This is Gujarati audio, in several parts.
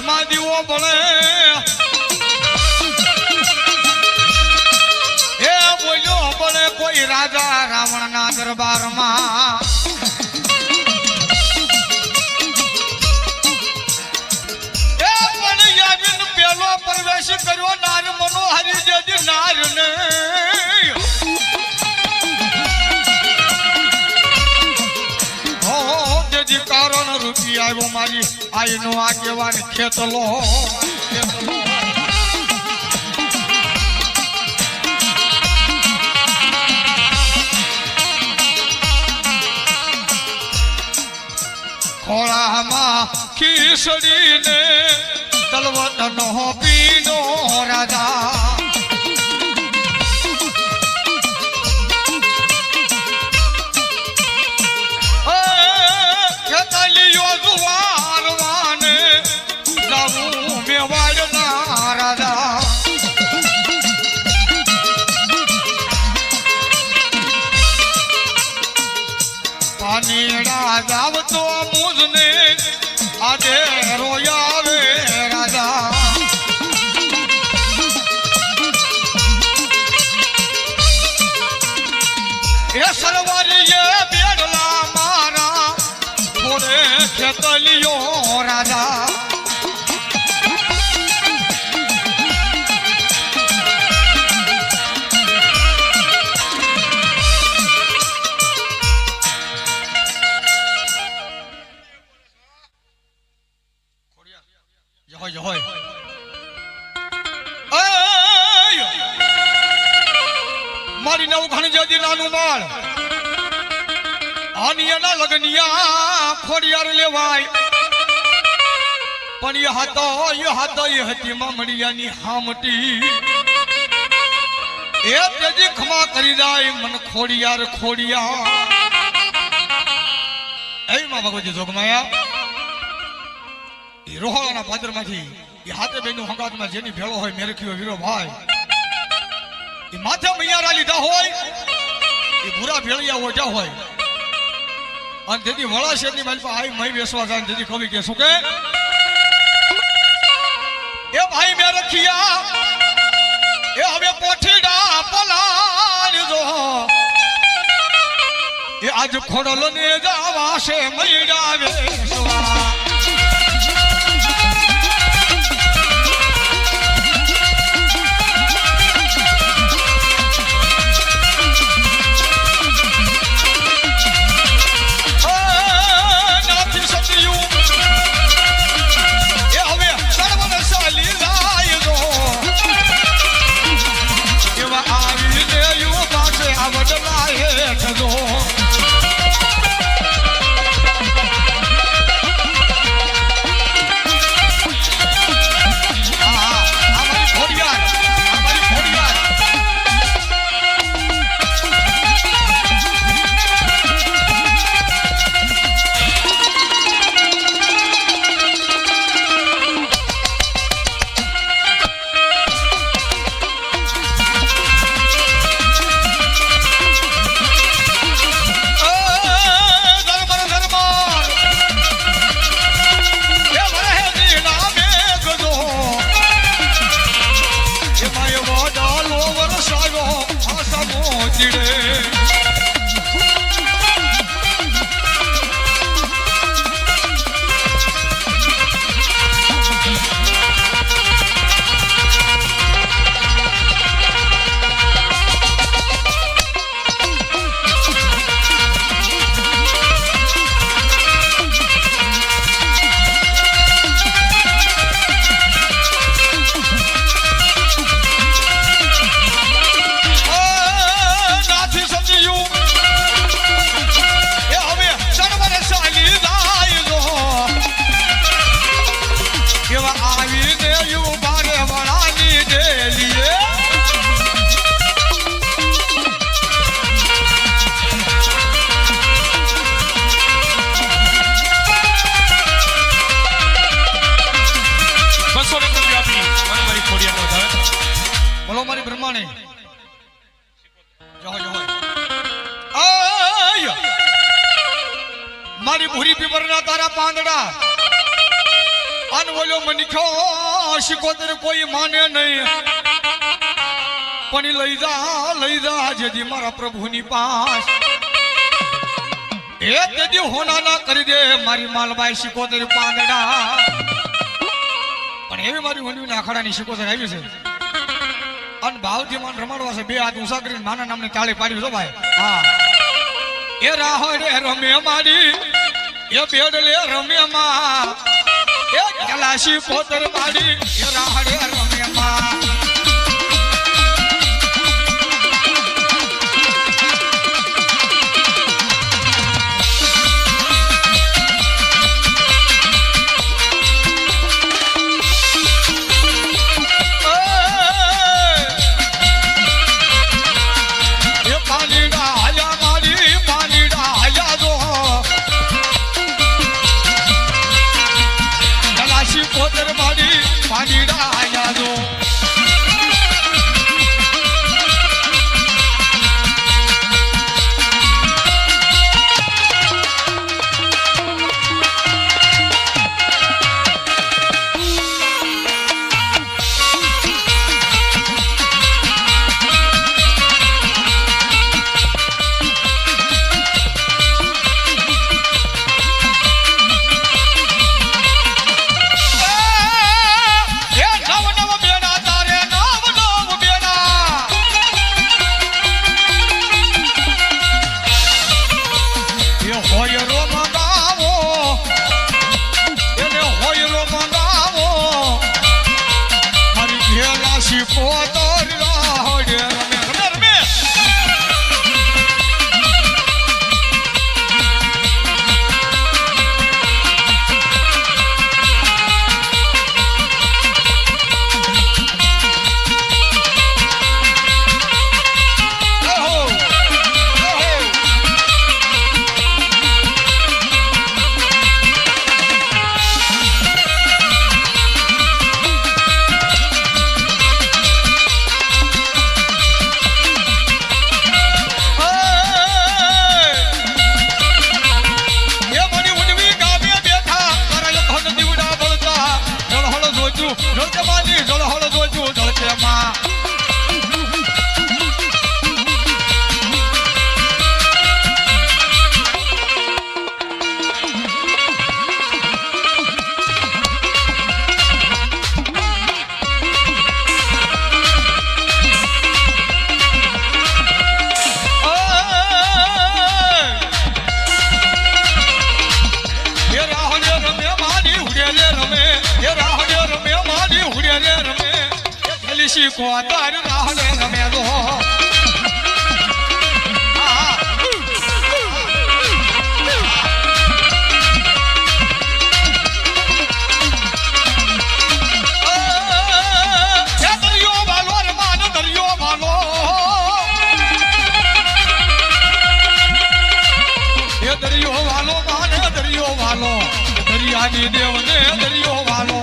ઘરમાં દીવો બળે એ બોલ્યો બળે કોઈ રાજા રાવણના દરબારમાં એ પણ યાવીન પેલો પ્રવેશ કર્યો નાર મનોહરી જેદી નાર ને કારણ રૂપી આવ્યો મારી આઈનો આગેવાન ખેતલો ખોળામાં ખીસડીને તલવતનો પીનો રાજા પાણીડા જાવ તો મુજને આજે રોયા રે રાજા એ સરવારીએ બેડલા મારા થોડે ખેતલિયો રાજા મારી નવ ઘણી જદી નાનું બાળ આનિયાના લગનિયા ખોડિયાર લેવાય પણ એ હતી મામડિયાની હામટી એ તેજી ખમા કરી જાય મન ખોડિયાર એ માં ભગવતી જોગમાયા એ રોહાના પાદરમાંથી એ હાથે બેનું હંગાતમાં જેની ભેળો હોય મેરખીઓ વીરો ભાઈ એ માથે મૈયારા લીધા હોય એ ભૂરા ભેળિયા ઓજા હોય અને જેથી વળા શેરની મારી પાસે આઈ મય બેસવા જાય જેથી કવિ કે શું કે એ ભાઈ મેરખિયા એ હવે પોઠીડા પલાળજો એ આજ ખોડલ ને જાવા છે મૈડા વેસવા આન બોલ્યો મનીખો શિકોતર કોઈ માને નહીં પણ લઈ જા જેથી મારા પ્રભુની પાસ એ તેદી હોના ના કરી દે મારી માલબાઈ શિકોતર પાંદડા પણ એવી મારી વંડવીના આખાડાની શિકોતર આવી છે અને ભાવથી માન રમાડવા છે બે હાથ ઊંચા કરીને માના નામની તાળી પાડ્યું છો ભાઈ હા એ રાહડે રમે મારી એ બેડલે રમે માં એ કલાશી પોતર મારી એ રાહડે રમે માં શિકોતર રાહડે રમે દો દરિયો વાલો રે માનો દરિયો વાલો એ દરિયો વાલો માને દરિયો વાલો દરિયાની દેવને દરિયો વાલો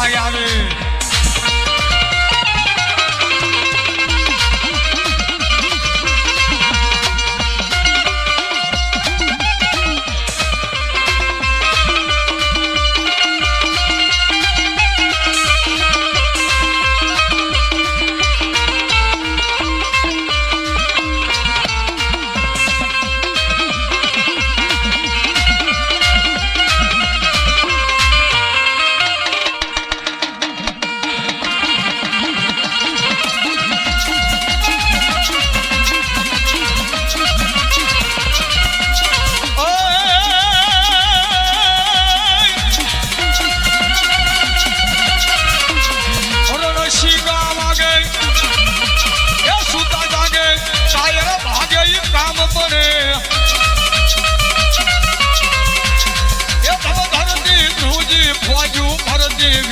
ભાઈ આવે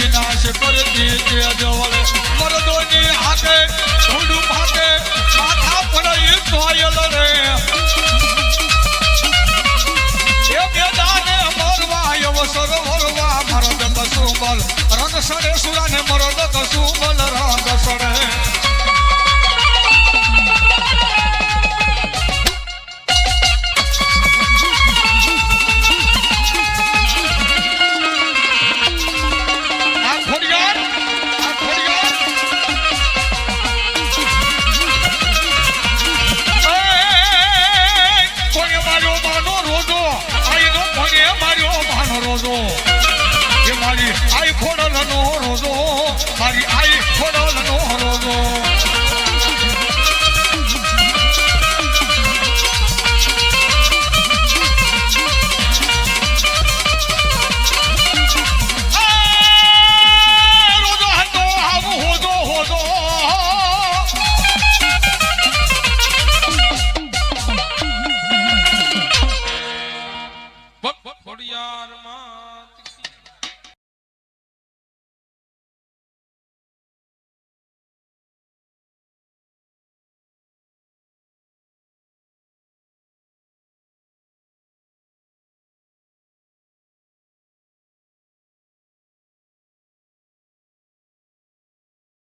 વિનાશ કરતી જવળ મરદોની હાથે ઢૂંઢું ભાગે માથા પડાઈ તોયલ રે એ બેદાને મરવા અવસર વરવા મરદ કસુબલ રંગ સડે સુરાને મરદ કસુબલ રંગ સડે રોજો એ મારી આઈ ખોડલનો રોજો મારી